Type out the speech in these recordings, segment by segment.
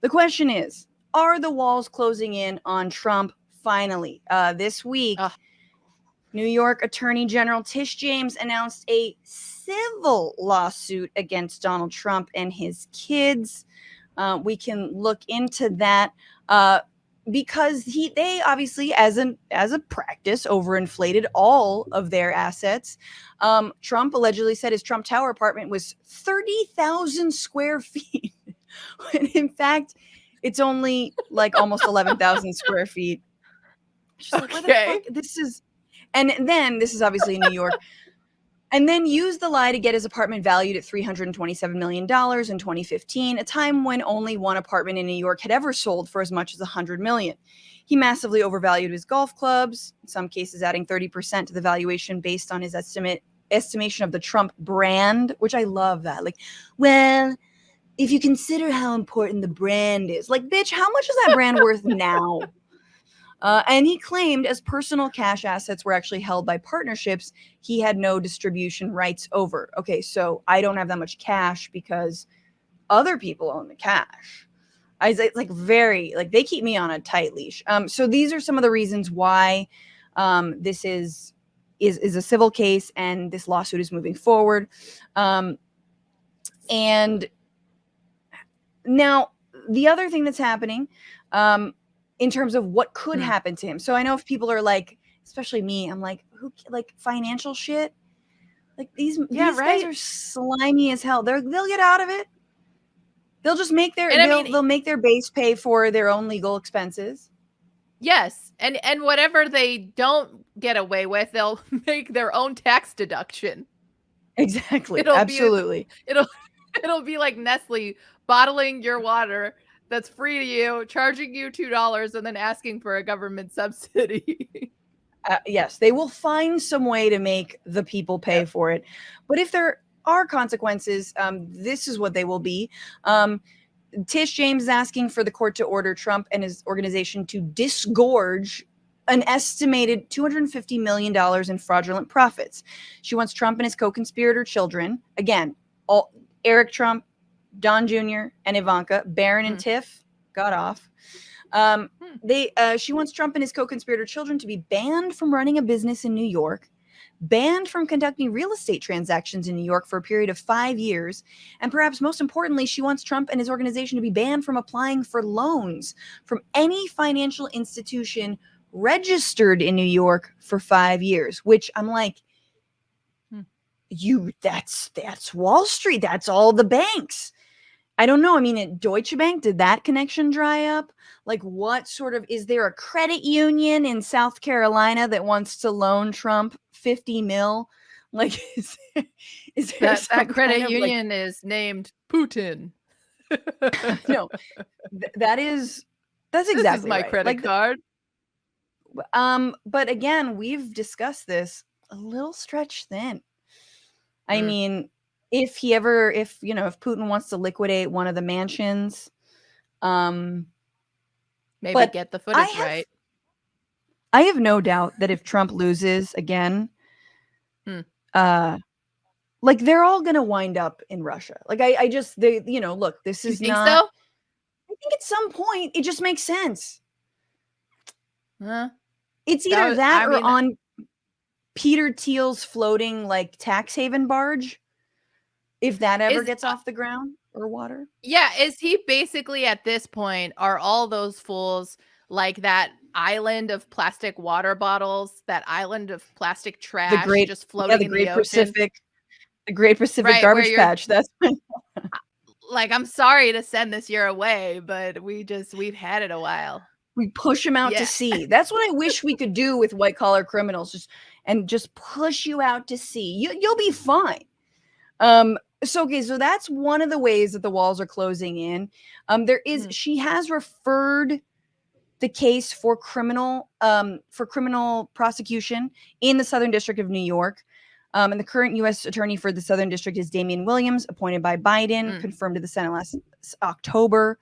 The question is, are the walls closing in on Trump finally? This week, New York Attorney General Tish James announced a civil lawsuit against Donald Trump and his kids. We can look into that because they obviously, as a practice, overinflated all of their assets. Trump allegedly said his Trump Tower apartment was 30,000 square feet, when in fact it's only like almost 11,000 square feet. She's like, what the fuck? This is, and then this is obviously in New York. And then used the lie to get his apartment valued at $327 million in 2015, a time when only one apartment in New York had ever sold for as much as $100 million. He massively overvalued his golf clubs, in some cases adding 30% to the valuation based on his estimation of the Trump brand, which I love that. Like, well, if you consider how important the brand is, like, bitch, how much is that brand worth now? And he claimed as personal cash assets were actually held by partnerships, he had no distribution rights over. Okay, so I don't have that much cash because other people own the cash. It's like very, like, they keep me on a tight leash. So these are some of the reasons why this is a civil case and this lawsuit is moving forward. And now the other thing that's happening, in terms of what could happen to him. So I know if people are like, especially me, I'm like, who, like, financial shit? Like these guys are slimy as hell. They'll get out of it. They'll just make they'll make their base pay for their own legal expenses. Yes. And whatever they don't get away with, they'll make their own tax deduction. Exactly. Absolutely. It'll be like Nestle bottling your water that's free to you, charging you $2 and then asking for a government subsidy. Yes, they will find some way to make the people pay for it. But if there are consequences, this is what they will be. Tish James is asking for the court to order Trump and his organization to disgorge an estimated $250 million in fraudulent profits. She wants Trump and his co-conspirator children, again, Eric Trump, Don Jr., and Ivanka, Barron and Tiff, got off. She wants Trump and his co-conspirator children to be banned from running a business in New York, banned from conducting real estate transactions in New York for a period of 5 years, and perhaps most importantly, she wants Trump and his organization to be banned from applying for loans from any financial institution registered in New York for 5 years, which I'm like, that's Wall Street. That's all the banks. I don't know. I mean, at Deutsche Bank, did that connection dry up? Like, what sort of, is there a credit union in South Carolina that wants to loan Trump 50 mil? Like, is there that credit union is named Putin? No, that's exactly this is my right. credit card. But again, we've discussed this, a little stretched thin. I mean, if Putin wants to liquidate one of the mansions, maybe get the footage right. I have no doubt that if Trump loses again, like, they're all going to wind up in Russia. Like, look, this is not. So? I think at some point it just makes sense. It's either that or on Peter Thiel's floating, like, tax haven barge, if that ever gets off the ground or water. Yeah, is he basically at this point, are all those fools like that island of plastic water bottles, that island of plastic trash just floating in the ocean? The Great Pacific Garbage Patch. That's like, I'm sorry to send this your way, but we've had it a while. We push them out to sea. That's what I wish we could do with white collar criminals, just push you out to sea. You'll be fine. So that's one of the ways that the walls are closing in. She has referred the case for criminal prosecution in the Southern District of New York. And the current U.S. attorney for the Southern District is Damian Williams, appointed by Biden, confirmed to the Senate last October.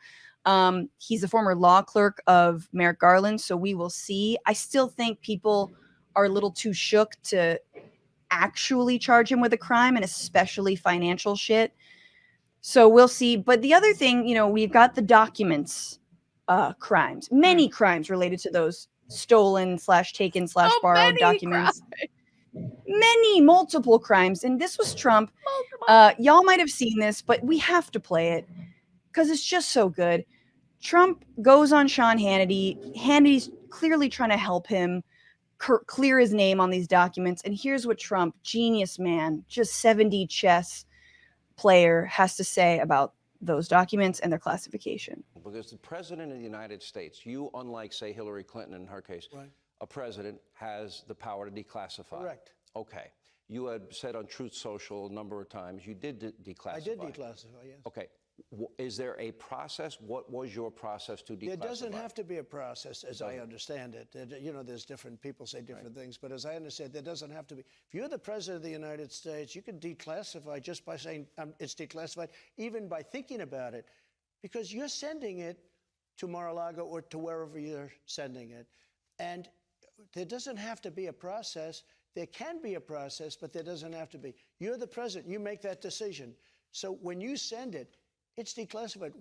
He's a former law clerk of Merrick Garland, so we will see. I still think people are a little too shook to actually charge him with a crime, and especially financial shit. So we'll see. But the other thing, you know, we've got the documents crimes, many crimes related to those stolen / taken / borrowed documents. Many multiple crimes. And this was Trump. Y'all might have seen this, but we have to play it because it's just so good. Trump goes on Sean Hannity. Hannity's clearly trying to help him clear his name on these documents. And here's what Trump, genius man, just 70 chess player, has to say about those documents and their classification. Because the president of the United States, you, unlike, say, Hillary Clinton in her case, right, a president has the power to declassify. Correct. Okay. You had said on Truth Social a number of times you did declassify. I did declassify, yes. Okay. Is there a process? What was your process to declassify? There doesn't have to be a process, as I understand it. You know, there's different people say different things, but as I understand, there doesn't have to be. If you're the president of the United States, you can declassify just by saying it's declassified, even by thinking about it, because you're sending it to Mar-a-Lago or to wherever you're sending it. And there doesn't have to be a process. There can be a process, but there doesn't have to be. You're the president. You make that decision. So when you send it, it's declassified.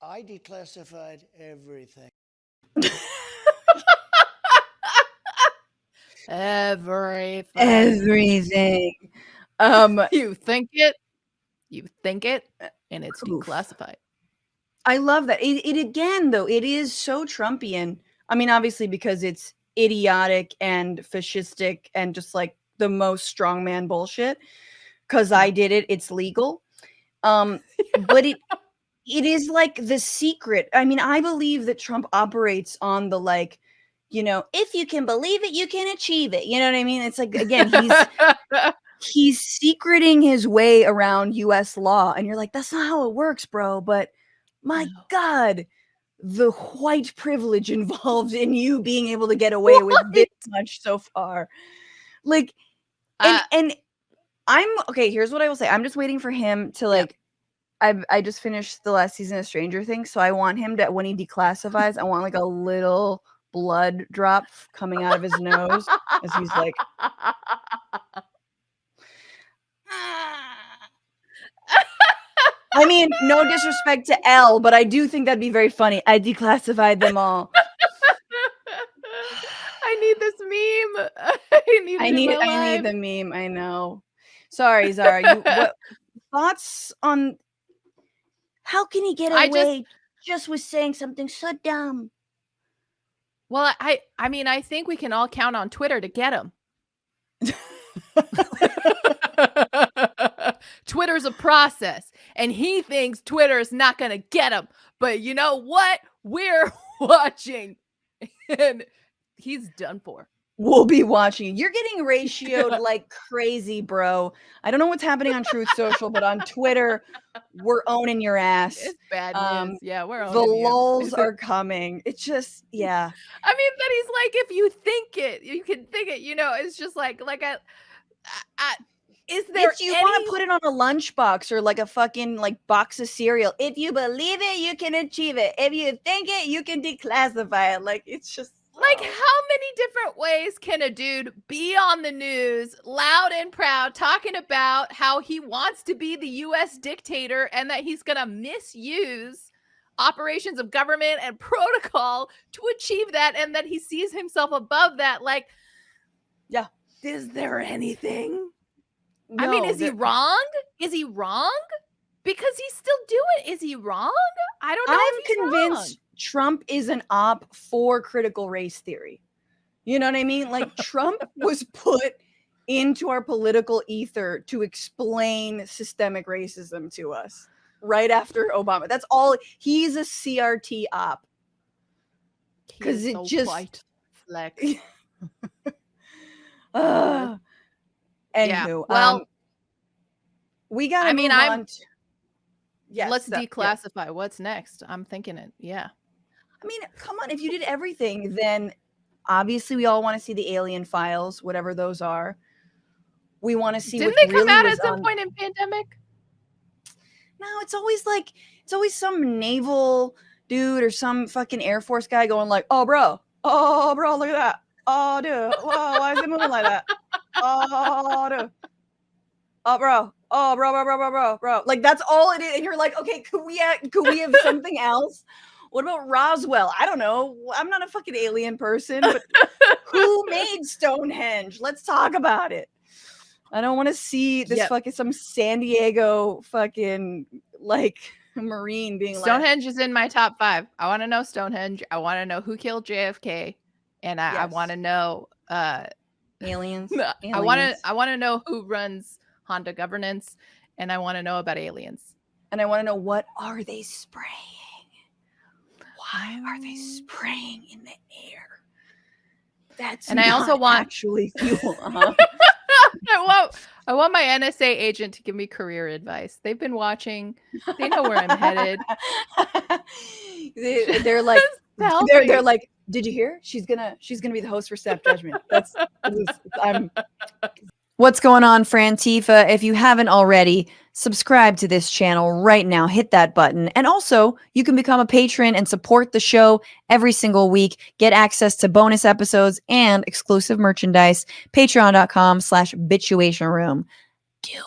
I declassified everything. Everything. You think it, and it's declassified. I love that. It again, though, it is so Trumpian. I mean, obviously, because it's idiotic and fascistic and just like the most strongman bullshit. Because I did it, it's legal. But it is like the secret. I mean, I believe that Trump operates on the like, you know, if you can believe it, you can achieve it. You know what I mean? It's like, again, he's secreting his way around US law. And you're like, that's not how it works, bro. But my God, the white privilege involved in you being able to get away with this much so far. Like, and I'm okay. Here's what I will say. I'm just waiting for him to like, I just finished the last season of Stranger Things, so I want him to, when he declassifies, I want like a little blood drop coming out of his nose as he's like, I mean, no disrespect to Elle, but I do think that'd be very funny. I declassified them all. I need this meme. I need the meme. I know. Sorry, Zara. What thoughts on how can he get away just with saying something so dumb? Well, I mean, I think we can all count on Twitter to get him. Twitter's a process, and he thinks Twitter is not going to get him. But you know what? We're watching, and he's done for. We'll be watching. You're getting ratioed like crazy, bro. I don't know what's happening on Truth Social, but on Twitter, we're owning your ass. It's bad news. Yeah, we're owning the lulz are coming. It's just, yeah. I mean, but he's like, if you think it, you can think it. You know, it's just like is there? You want to put it on a lunchbox or like a fucking like box of cereal? If you believe it, you can achieve it. If you think it, you can declassify it. Like it's just. Like, how many different ways can a dude be on the news, loud and proud, talking about how he wants to be the U.S. dictator and that he's going to misuse operations of government and protocol to achieve that, and that he sees himself above that? Like, yeah. Is there anything? No, I mean, is he wrong? Is he wrong? Because he's still doing. Is he wrong? I don't know. I'm convinced Trump is an op for critical race theory. You know what I mean? Like Trump was put into our political ether to explain systemic racism to us right after Obama. That's all. He's a CRT op. Because it so just white flex. Anywho, yeah. Well, we gotta. I mean, yes, let's declassify. Yeah. What's next? I'm thinking it. Yeah. I mean, come on. If you did everything, then obviously we all want to see the alien files, whatever those are. We want to see. Didn't they come out at some point in pandemic? No, it's always some naval dude or some fucking Air Force guy going like, oh, bro, look at that. Oh, dude, whoa, why is it moving like that? Oh, dude. Oh, bro. Oh, bro. Like, that's all it is. And you're like, okay, could we have something else? What about Roswell? I don't know. I'm not a fucking alien person, but who made Stonehenge? Let's talk about it. I don't want to see this fucking some San Diego fucking like Marine being Stonehenge is in my top 5. I want to know Stonehenge. I want to know who killed JFK, and I want to know aliens. I want to know who runs Honda governance, and I want to know about aliens. And I want to know, what are they spraying? Why are they spraying in the air? That's and I also want actually fuel. I want my NSA agent to give me career advice. They've been watching. They know where I'm headed. They're like, they're like, did you hear? She's gonna be the host for Snap Judgment. What's going on, Frantifa? If you haven't already, subscribe to this channel right now. Hit that button. And also, you can become a patron and support the show every single week. Get access to bonus episodes and exclusive merchandise. Patreon.com/bitchuation room. Do